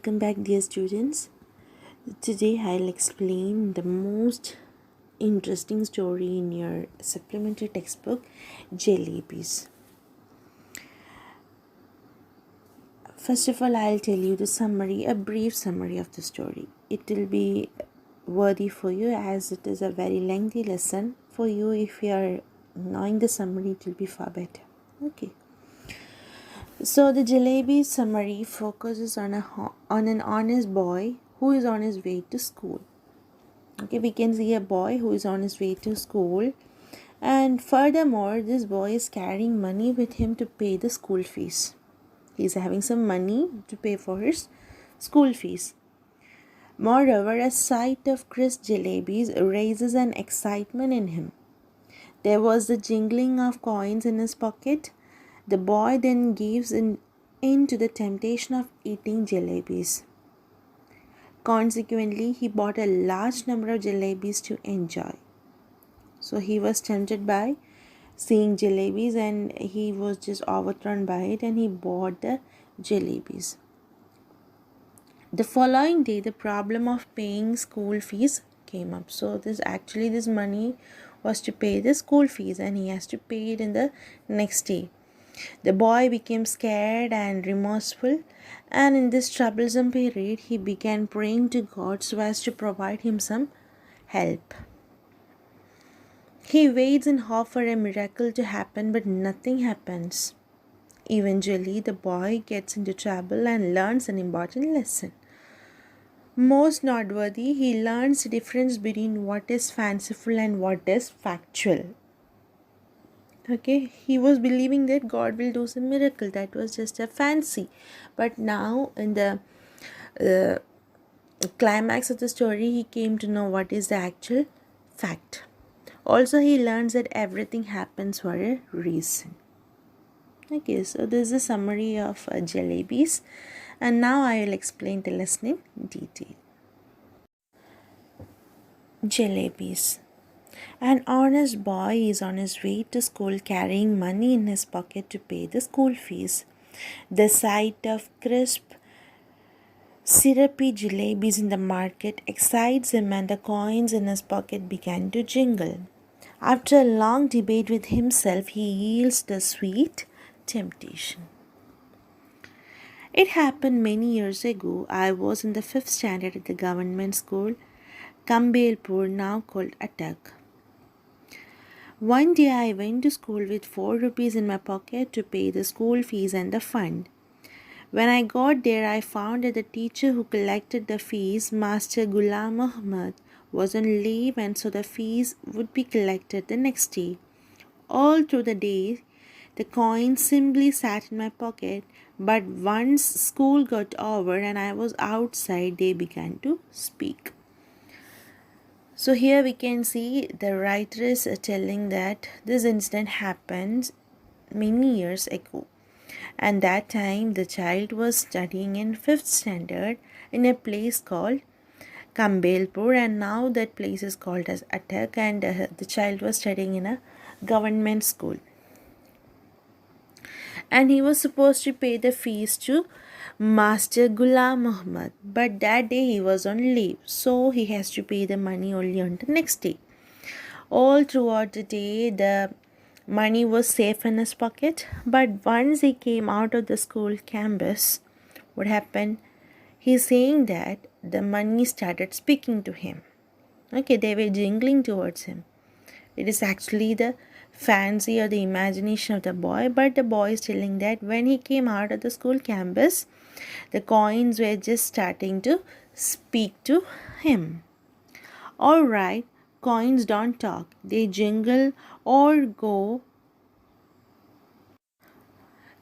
Welcome back, dear students. Today I'll explain the most interesting story in your supplementary textbook, Jalebis. First of all, I'll tell you a brief summary of the story. It will be worthy for you as it is a very lengthy lesson. For you, if you are knowing the summary, it will be far better. Okay. So the Jalebi summary focuses on an honest boy who is on his way to school. Okay, we can see a boy who is on his way to school, and furthermore, this boy is carrying money with him to pay the school fees. He is having some money to pay for his school fees. Moreover, a sight of crisp jalebis raises an excitement in him. There was the jingling of coins in his pocket. The boy then gives in to the temptation of eating jalebis. Consequently, he bought a large number of jalebis to enjoy. So he was tempted by seeing jalebis and he was just overthrown by it and he bought the jalebis. The following day, the problem of paying school fees came up. So this money was to pay the school fees and he has to pay it in the next day. The boy became scared and remorseful, and in this troublesome period, he began praying to God so as to provide him some help. He waits in hope for a miracle to happen, but nothing happens. Eventually, the boy gets into trouble and learns an important lesson. Most noteworthy, he learns the difference between what is fanciful and what is factual. Okay, he was believing that God will do some miracle. That was just a fancy. But now in the climax of the story, he came to know what is the actual fact. Also, he learns that everything happens for a reason. Okay, so this is a summary of Jalebis, and now I will explain the lesson in detail. Jalebis. An honest boy is on his way to school carrying money in his pocket to pay the school fees. The sight of crisp, syrupy jalebis in the market excites him and the coins in his pocket began to jingle. After a long debate with himself, he yields the sweet temptation. It happened many years ago. I was in the 5th standard at the government school, Kambelpur, now called Attak. One day I went to school with 4 rupees in my pocket to pay the school fees and the fund. When I got there, I found that the teacher who collected the fees, Master Ghulam Muhammad, was on leave, and so the fees would be collected the next day. All through the day, the coins simply sat in my pocket, but once school got over and I was outside, they began to speak. So here we can see the writer is telling that this incident happened many years ago. And that time the child was studying in 5th standard in a place called Kambelpur, and now that place is called as Attak, and the child was studying in a government school. And he was supposed to pay the fees to Master Ghulam Muhammad, but that day he was on leave, so he has to pay the money only on the next day. All throughout the day, the money was safe in his pocket, but once he came out of the school campus, what happened? He's saying that the money started speaking to him. Okay, they were jingling towards him. It is actually the fancy or the imagination of the boy, but the boy is telling that when he came out of the school campus, the coins were just starting to speak to him. Alright, coins don't talk, they jingle or go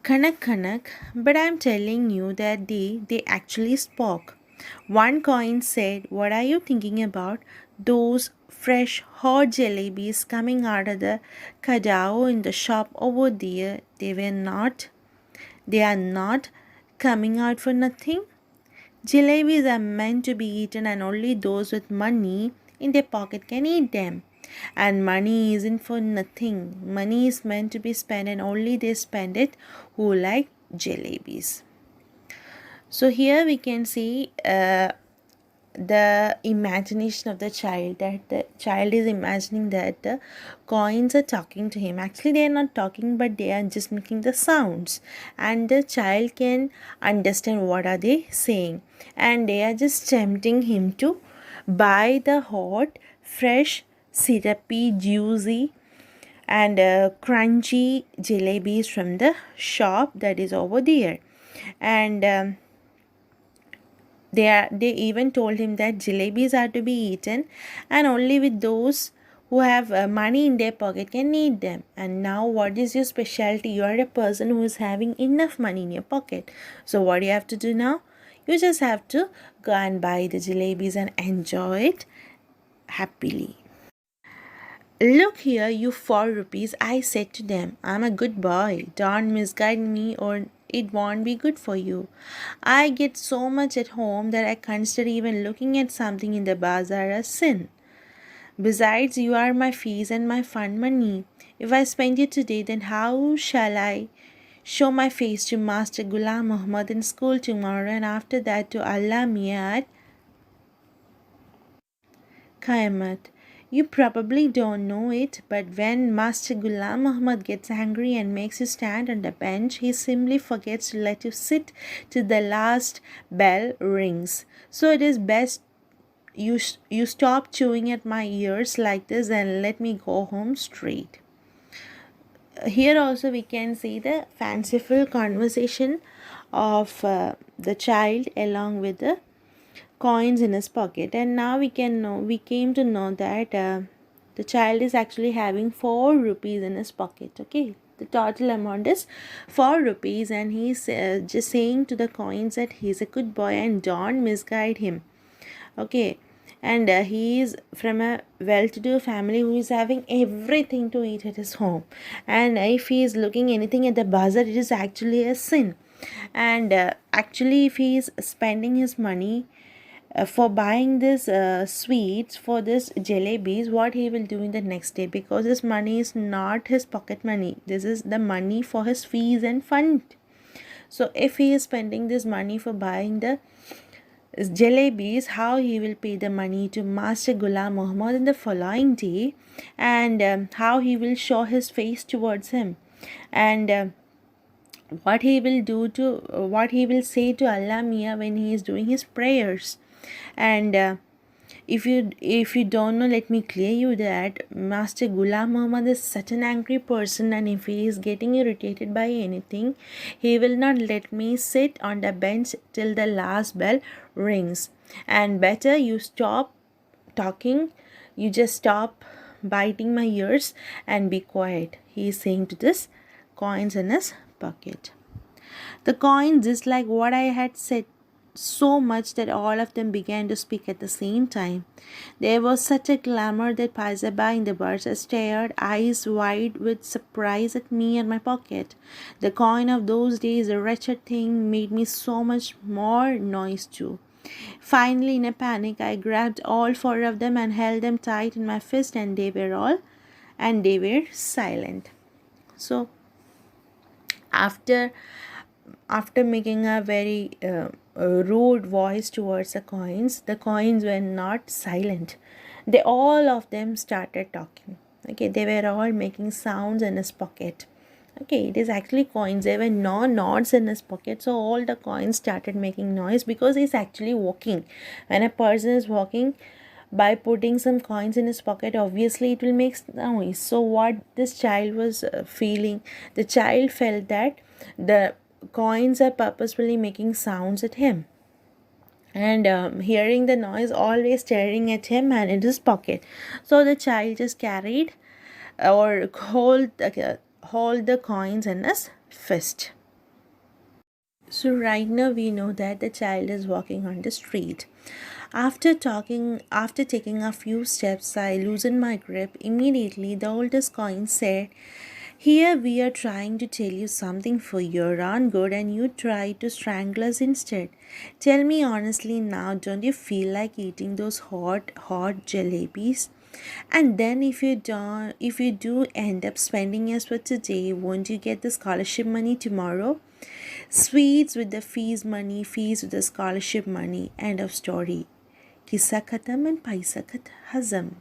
kanak kanak, but I'm telling you that they actually spoke. One coin said, "What are you thinking about? Those fresh hot jalebis coming out of the kadao in the shop over there, they are not coming out for nothing. Jalebis are meant to be eaten and only those with money in their pocket can eat them. And money isn't for nothing. Money is meant to be spent and only they spend it who like jalebis." So here we can see the imagination of the child, that the child is imagining that the coins are talking to him. Actually they are not talking, but they are just making the sounds, and the child can understand what are they saying, and they are just tempting him to buy the hot, fresh, syrupy, juicy and crunchy jalebis from the shop that is over there. And they even told him that jalebis are to be eaten, and only with those who have money in their pocket can eat them. And now what is your specialty? You are a person who is having enough money in your pocket, so what do you have to do now? You just have to go and buy the jalebis and enjoy it happily. Look here, you 4 rupees, I said to them. I'm a good boy. Don't misguide me or it won't be good for you. I get so much at home that I consider even looking at something in the bazaar a sin. Besides, you are my fees and my fund money. If I spend it today, then how shall I show my face to Master Ghulam Muhammad in school tomorrow, and after that to Allah Mia at Kaimat? You probably don't know it, but when Master Ghulam Muhammad gets angry and makes you stand on the bench, he simply forgets to let you sit till the last bell rings. So it is best you stop chewing at my ears like this and let me go home straight. Here also we can see the fanciful conversation of the child along with the coins in his pocket. And now we came to know that the child is actually having 4 rupees in his pocket. Okay, the total amount is 4 rupees, and he's just saying to the coins that he's a good boy and don't misguide him. Okay, and he is from a well-to-do family who is having everything to eat at his home, and if he is looking anything at the bazaar, it is actually a sin. And actually if he is spending his money for buying this sweets, for this jalebis, what he will do in the next day, because this money is not his pocket money, this is the money for his fees and fund. So if he is spending this money for buying the jalebis, how he will pay the money to Master Ghulam Muhammad in the following day, and how he will show his face towards him, and what he will say to Allah Mia when he is doing his prayers. And if you don't know, let me clear you that Master Ghulam Muhammad is such an angry person, and if he is getting irritated by anything, he will not let me sit on the bench till the last bell rings. And better you stop talking, you just stop biting my ears and be quiet, he is saying to this coins in his pocket. The coins disliked what I had said so much that all of them began to speak at the same time. There was such a clamor that passersby in the bars stared, eyes wide with surprise at me and my pocket. The coin of those days, the wretched thing, made me so much more noise too. Finally, in a panic, I grabbed all 4 of them and held them tight in my fist, and they were silent. So after making a very rude voice towards the coins were not silent. They all of them started talking. Okay, they were all making sounds in his pocket. Okay, it is actually coins. There were no notes in his pocket, so all the coins started making noise because he's actually walking. When a person is walking, by putting some coins in his pocket, obviously it will make noise. So what this child was feeling, the child felt that the coins are purposefully making sounds at him, and hearing the noise, always staring at him and in his pocket. So the child just carried or hold the coins in his fist. So right now we know that the child is walking on the street. After taking a few steps, I loosened my grip. Immediately the oldest coin said, "Here we are trying to tell you something for your own good, and you try to strangle us instead. Tell me honestly now, don't you feel like eating those hot jalebis? And then if you do end up spending yours for today, won't you get the scholarship money tomorrow? Sweets with the fees with the scholarship money. End of story. Kissa khatam and paisa hazam.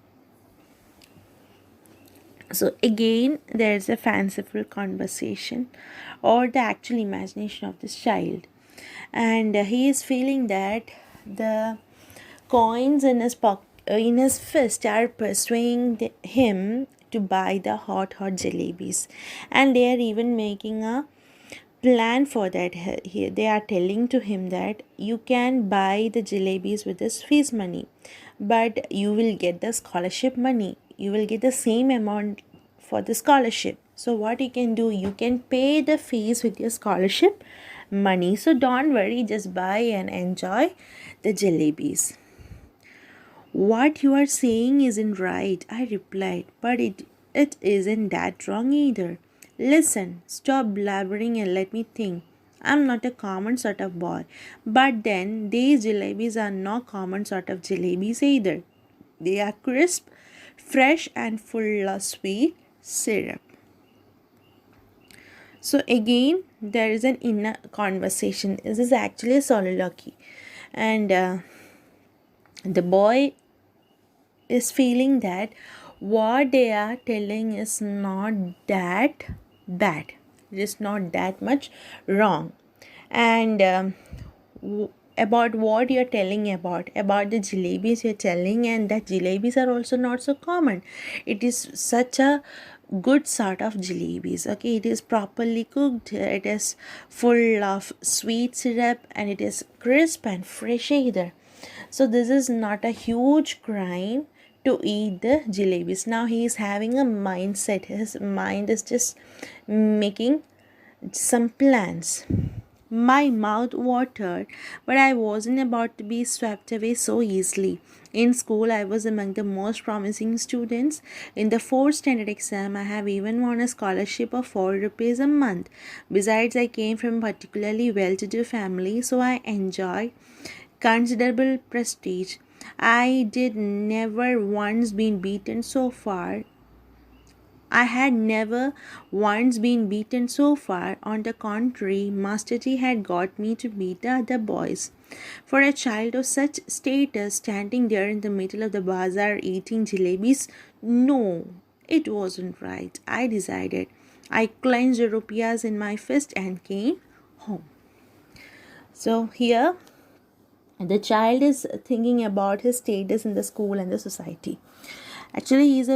So again, there's a fanciful conversation or the actual imagination of this child, and he is feeling that the coins in in his fist are persuading him to buy the hot jalebis, and they are even making a plan for that. Here they are telling to him that you can buy the jalebis with this fees money, but you will get the scholarship money. You will get the same amount for the scholarship. So what you can do, you can pay the fees with your scholarship money. So don't worry, just buy and enjoy the jalebis. What you are saying isn't right, I replied, but it isn't that wrong either. Listen, stop blabbering and let me think. I'm not a common sort of boy, but then these jalebis are not common sort of jalebis either. They are crisp, fresh, and full of sweet syrup. So again, there is an inner conversation. This is actually a soliloquy, and the boy is feeling that what they are telling is not that bad. It is not that much wrong. And about what you're telling about the jalebis you're telling, and that jalebis are also not so common. It is such a good sort of jalebis. Okay, it is properly cooked, it is full of sweet syrup, and it is crisp and fresh either. So this is not a huge crime to eat the jalebis. Now he is having a mindset. His mind is just making some plans. My mouth watered, but I wasn't about to be swept away so easily. In school, I was among the most promising students. In the fourth standard exam, I have even won a scholarship of 4 rupees a month. Besides, I came from a particularly well-to-do family, so I enjoyed considerable prestige. I did never once been beaten so far. I had never once been beaten so far. On the contrary, Master G had got me to beat the other boys. For a child of such status standing there in the middle of the bazaar eating jalebis, no, it wasn't right, I decided. I clenched the rupees in my fist and came home. So here the child is thinking about his status in the school and the society. Actually, he's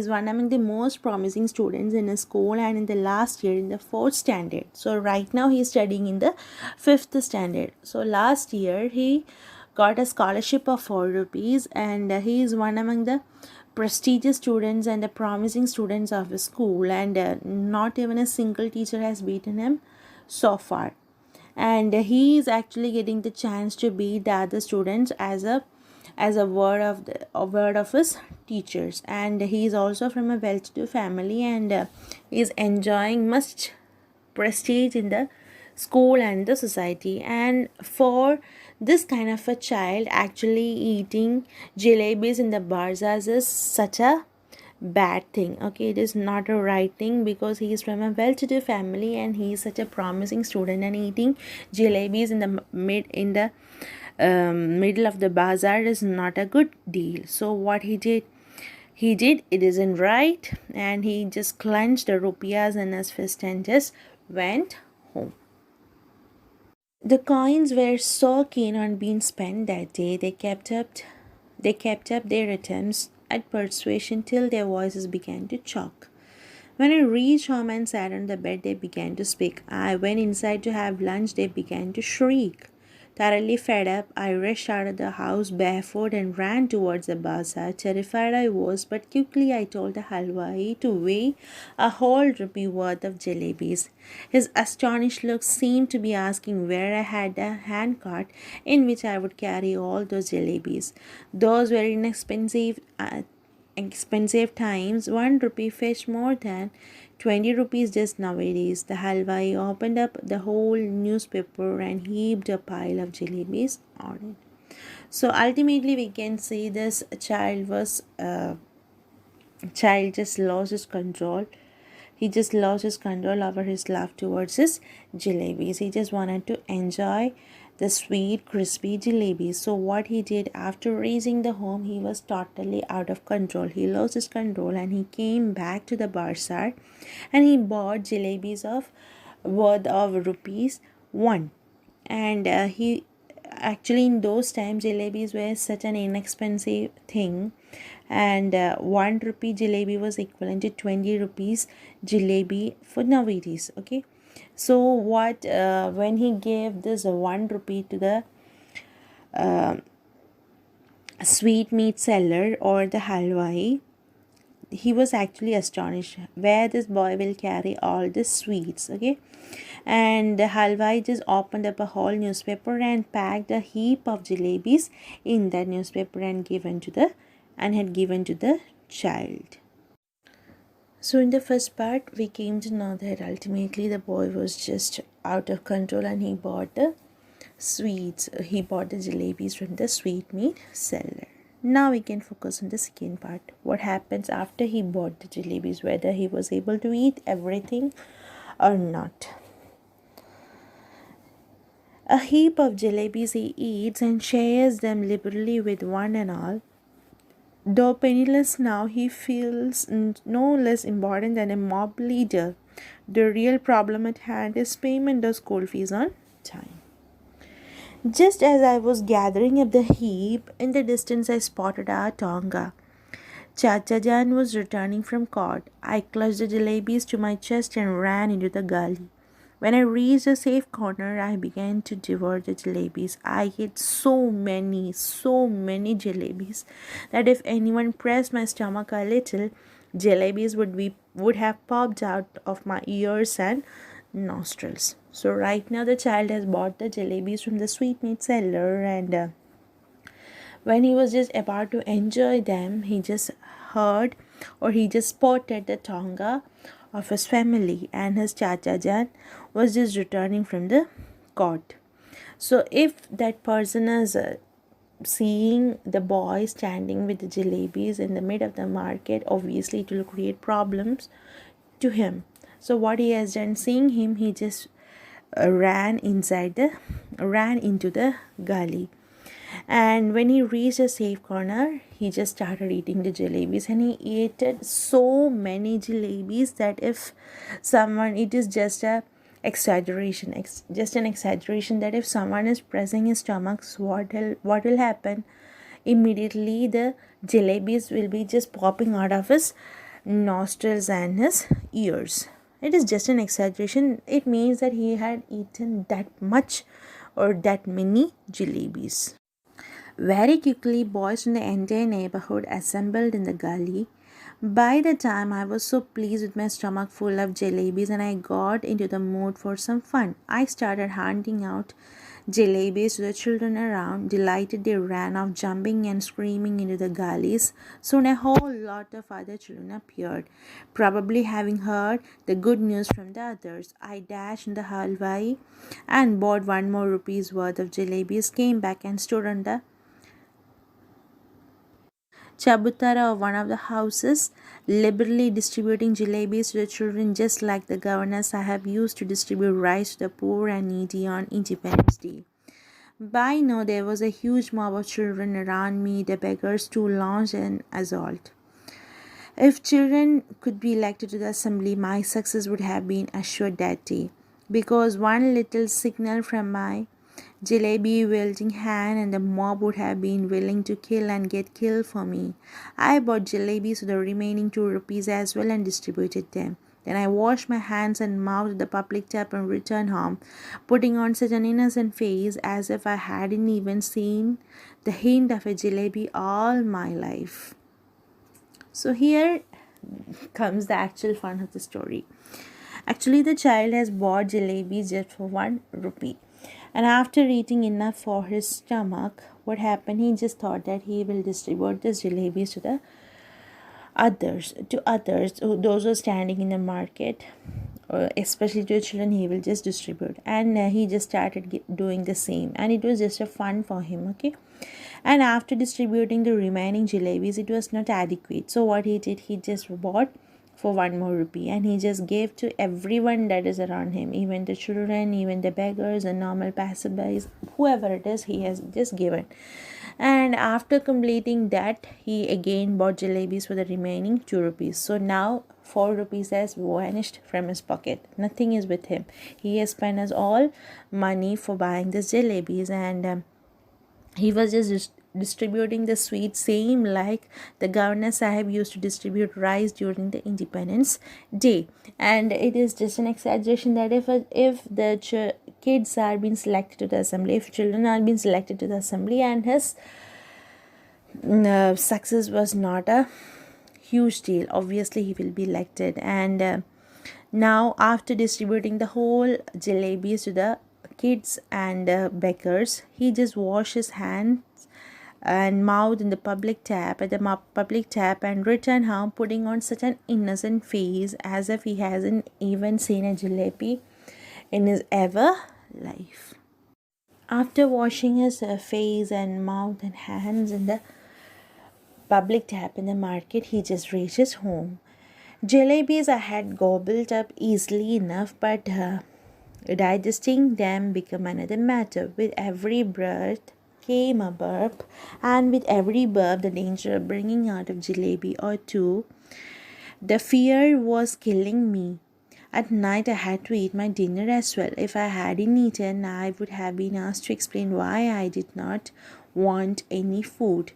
one among the most promising students in his school, and in the last year in the fourth standard. So right now he is studying in the fifth standard. So last year he got a scholarship of 4 rupees, and he is one among the prestigious students and the promising students of his school, and not even a single teacher has beaten him so far. And he is actually getting the chance to beat the other students as a word of his teachers. And he is also from a well-to-do family, and he is enjoying much prestige in the school and the society. And for this kind of a child, actually eating jalebis in the bazaars is such a bad thing. Okay, it is not a right thing, because he is from a well-to-do family and he is such a promising student, and eating jalebis in the middle of the bazaar is not a good deal. So what he did, it isn't right, and he just clenched the rupees in his fist and just went home. The coins were so keen on being spent that day, they kept up their attempts at persuasion till their voices began to choke. When I reached home and sat on the bed, they began to speak. I went inside to have lunch, they began to shriek. Thoroughly fed up, I rushed out of the house barefoot and ran towards the bazaar. Terrified I was, but quickly I told the halwai to weigh a whole rupee worth of jalebis. His astonished look seemed to be asking where I had a handcart in which I would carry all those jalebis. Those were expensive times. 1 rupee fetched more than 20 rupees just nowadays. The halwai opened up the whole newspaper and heaped a pile of jalebis on it. So ultimately we can see this child just lost his control. he just lost his control over his love towards his jalebis. He just wanted to enjoy the sweet crispy jalebis. So what he did after reaching the home, he was totally out of control. He lost his control and he came back to the bazaar and he bought jalebis of worth of rupees 1. And he actually, in those times, jalebis were such an inexpensive thing, and 1 rupee jalebi was equivalent to 20 rupees jalebi for nowadays. Okay, so what when he gave this 1 rupee to the sweet meat seller or the halwai, he was actually astonished where this boy will carry all the sweets. Okay, and the halwai just opened up a whole newspaper and packed a heap of jalebis in that newspaper and had given to the child. So in the first part, we came to know that ultimately the boy was just out of control and he bought the jalebis from the sweet meat seller. Now we can focus on the second part. What happens after he bought the jalebis, whether he was able to eat everything or not. A heap of jalebis he eats and shares them liberally with one and all. Though penniless now, he feels no less important than a mob leader. The real problem at hand is payment of school fees on time. Just as I was gathering up the heap, in the distance I spotted our Tonga. Chacha Jan was returning from court. I clutched the jalebis to my chest and ran into the gully. When I reached a safe corner, I began to devour the jalebis. I ate so many jalebis that if anyone pressed my stomach a little, jalebis would have popped out of my ears and nostrils. So right now the child has bought the jalebis from the sweetmeat seller, and when he was just about to enjoy them, he just spotted the Tonga of his family, and his Chacha Jan was just returning from the court. So if that person is seeing the boy standing with the jalebis in the mid of the market, obviously it will create problems to him. So what he has done, seeing him, he just ran into the gully. And when he reached a safe corner, he just started eating the jalebis, and he ate so many jalebis that if someone, it is just a exaggeration, just an exaggeration, that if someone is pressing his stomach, what will happen? Immediately the jalebis will be just popping out of his nostrils and his ears. It is just an exaggeration. It means that he had eaten that much or that many jalebis. Very quickly, boys from the entire neighborhood assembled in the gully. By the time I was so pleased with my stomach full of jalebis and I got into the mood for some fun, I started handing out jalebis to the children around. Delighted, they ran off, jumping and screaming into the gullies. Soon a whole lot of other children appeared, probably having heard the good news from the others. I dashed in the halwai and bought 1 more rupees worth of jalebis, came back and stood on the chabutara of one of the houses, liberally distributing jalebis to the children, just like the governors I have used to distribute rice to the poor and needy on Independence Day. By now there was a huge mob of children around me, the beggars to launch an assault. If children could be elected to the assembly, my success would have been assured that day, because one little signal from my jalebi wielding hand and the mob would have been willing to kill and get killed for me. I bought jalebis for the remaining 2 rupees as well and distributed them. Then I washed my hands and mouth at the public tap and returned home, putting on such an innocent face as if I hadn't even seen the hint of a jalebi all my life. So here comes the actual fun of the story. Actually, the child has bought jalebis just for 1 rupee. And after eating enough for his stomach, what happened? He just thought that he will distribute these jalebis to the others, those who are standing in the market, especially to children. He will just distribute, and he just started doing the same, and it was just a fun for him. Okay, and after distributing the remaining jalebis, it was not adequate. So what he did, he just bought for 1 more rupee, and he just gave to everyone that is around him, even the children, even the beggars and normal passerbys, whoever it is, he has just given. And after completing that, he again bought jalebis for the remaining 2 rupees. So now 4 rupees has vanished from his pocket. Nothing is with him. He has spent his all money for buying this jalebis, and he was just distributing the sweets, same like the governor sahib used to distribute rice during the Independence Day. And it is just an exaggeration that if the kids are being selected to the assembly, if children are being selected to the assembly, and his success was not a huge deal, obviously he will be elected. And now after distributing the whole jalebis to the kids and beggars, he just washed his hands and mouth in the public tap and returned home, putting on such an innocent face as if he hasn't even seen a jalebi in his ever life. After washing his face and mouth and hands in the public tap in the market, he just reaches home. Jalebis I had gobbled up easily enough, but digesting them became another matter. With every breath came a burp, and with every burp the danger of bringing out of jalebi or two. The fear was killing me. At night I had to eat my dinner as well. If I hadn't eaten, I would have been asked to explain why I did not want any food.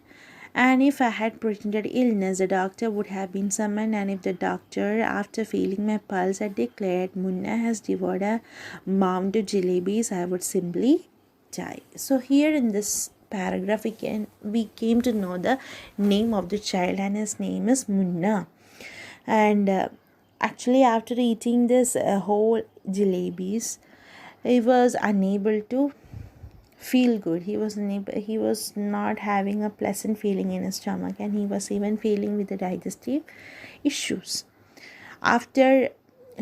And if I had pretended illness, the doctor would have been summoned. And if the doctor, after feeling my pulse, had declared Munna has devoured a mound of jalebis, I would simply die. So here in this paragraph, we came to know the name of the child, and his name is Munna. And actually, after eating this whole jalebis, he was unable to feel good. He was not having a pleasant feeling in his stomach, and he was even feeling with the digestive issues. After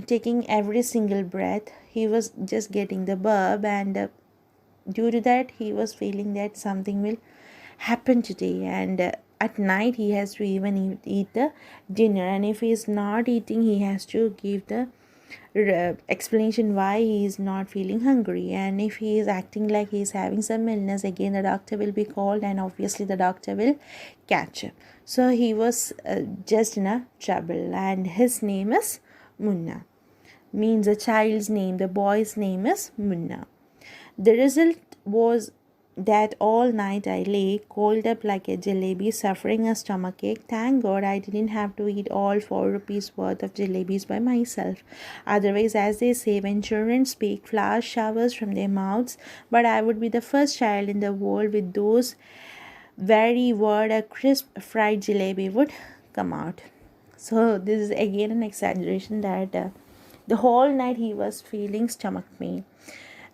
taking every single breath, he was just getting the burp, and due to that he was feeling that something will happen today. And at night he has to even eat the dinner, and if he is not eating, he has to give the explanation why he is not feeling hungry. And if he is acting like he is having some illness, again the doctor will be called, and obviously the doctor will catch him. So he was just in a trouble, and his name is Munna. Means the child's name, the boy's name is Munna. The result was that all night I lay coiled up like a jalebi, suffering a stomachache. Thank God I didn't have to eat all 4 rupees worth of jalebis by myself. Otherwise, as they say, when children speak, flowers showers from their mouths. But I would be the first child in the world with those very word a crisp fried jalebi would come out. So this is again an exaggeration that the whole night he was feeling stomach pain.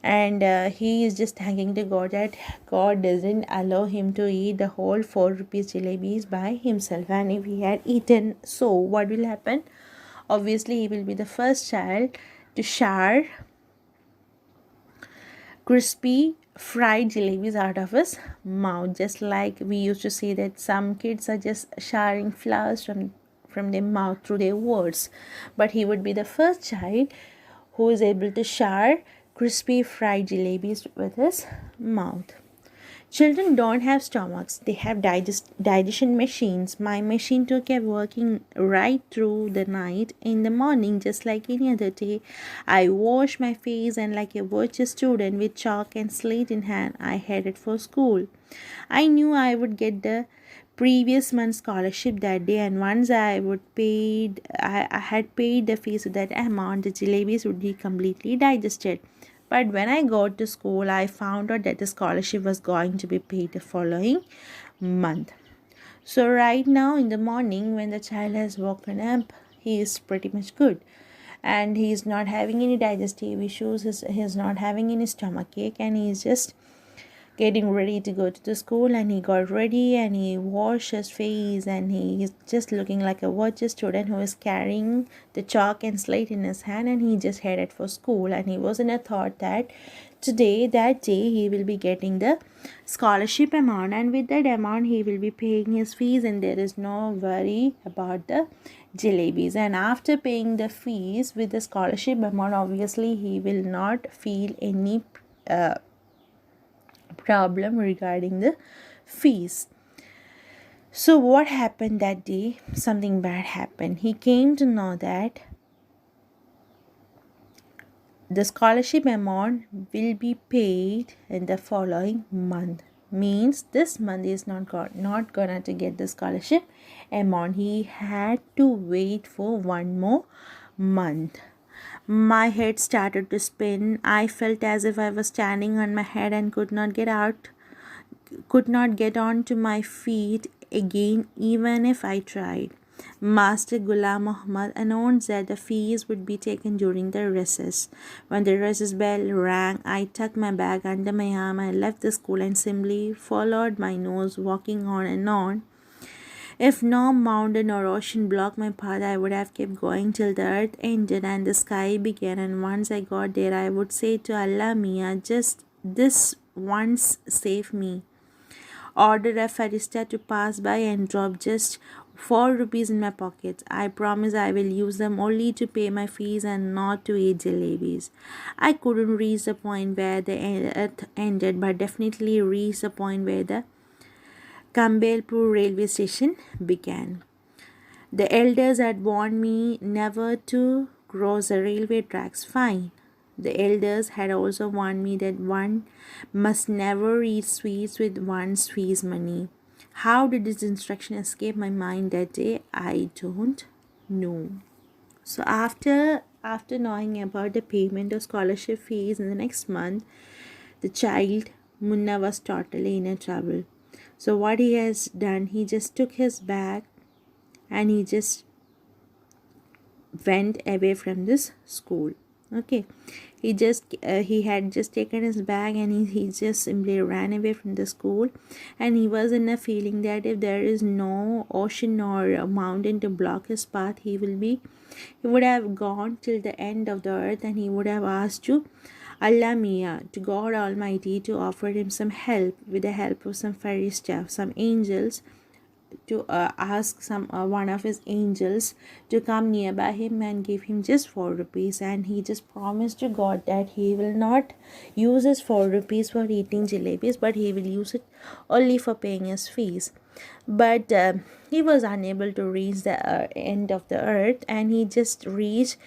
And he is just thanking the God that God doesn't allow him to eat the whole 4 rupees jalebis by himself. And if he had eaten, so what will happen? Obviously he will be the first child to share crispy fried jalebis out of his mouth. Just like we used to say that some kids are just sharing flowers from their mouth through their words, but he would be the first child who is able to share crispy fried jalebis with his mouth. Children don't have stomachs, they have digestion machines. My machine took a working right through the night. In the morning, just like any other day, I washed my face, and like a virtuous student with chalk and slate in hand, I headed for school. I knew I would get the previous month's scholarship that day, and once I had paid the fees of that amount, the jalebis would be completely digested. But when I got to school, I found out that the scholarship was going to be paid the following month. So right now in the morning, when the child has woken up, he is pretty much good, and he is not having any digestive issues. He is not having any stomachache, and he is just getting ready to go to the school, and he got ready and he washed his face, and he's just looking like a watch student who is carrying the chalk and slate in his hand, and he just headed for school. And he was in a thought that that day he will be getting the scholarship amount, and with that amount he will be paying his fees, and there is no worry about the jalebis. And after paying the fees with the scholarship amount, obviously he will not feel any problem regarding the fees. So what happened that day? Something bad happened. He came to know that the scholarship amount will be paid in the following month. Means this month is not gonna to get the scholarship amount. He had to wait for one more month. My head started to spin. I felt as if I was standing on my head and could not get onto my feet again even if I tried. Master Ghulam Muhammad announced that the fees would be taken during the recess. When the recess bell rang, I tucked my bag under my arm. I left the school and simply followed my nose, walking on and on. If no mountain or ocean blocked my path, I would have kept going till the earth ended and the sky began. And once I got there, I would say to Allah Mia, just this once save me. Order a farista to pass by and drop just 4 rupees in my pocket. I promise I will use them only to pay my fees and not to eat jalebis. I couldn't reach the point where the earth ended, but definitely reached the point where the Kambelpur railway station began. The elders had warned me never to cross the railway tracks. Fine. The elders had also warned me that one must never eat sweets with one's fees money. How did this instruction escape my mind that day? I don't know. So after knowing about the payment of scholarship fees in the next month, the child Munna was totally in a trouble. So what he has done, he just took his bag and he just went away from this school. Okay, he had just taken his bag and he just simply ran away from the school. And he was in a feeling that if there is no ocean or a mountain to block his path, he would have gone till the end of the earth, and he would have asked to Allah Mia, to God Almighty, to offer him some help with the help of some fairy stuff, some angels, to ask one of his angels to come nearby him and give him just 4 rupees. And he just promised to God that he will not use his 4 rupees for eating jalebis, but he will use it only for paying his fees. But he was unable to reach the end of the earth, and he just reached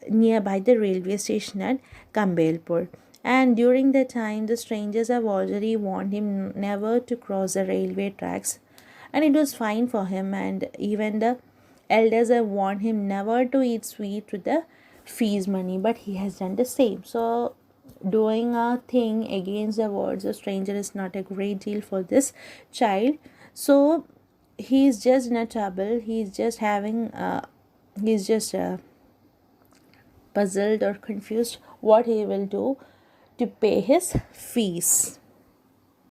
nearby the railway station at Kambelpur. And during that time, the strangers have already warned him never to cross the railway tracks, and it was fine for him. And even the elders have warned him never to eat sweet with the fees money, but he has done the same. So doing a thing against the words of stranger is not a great deal for this child. So he's just in a trouble. He's just puzzled or confused what he will do to pay his fees.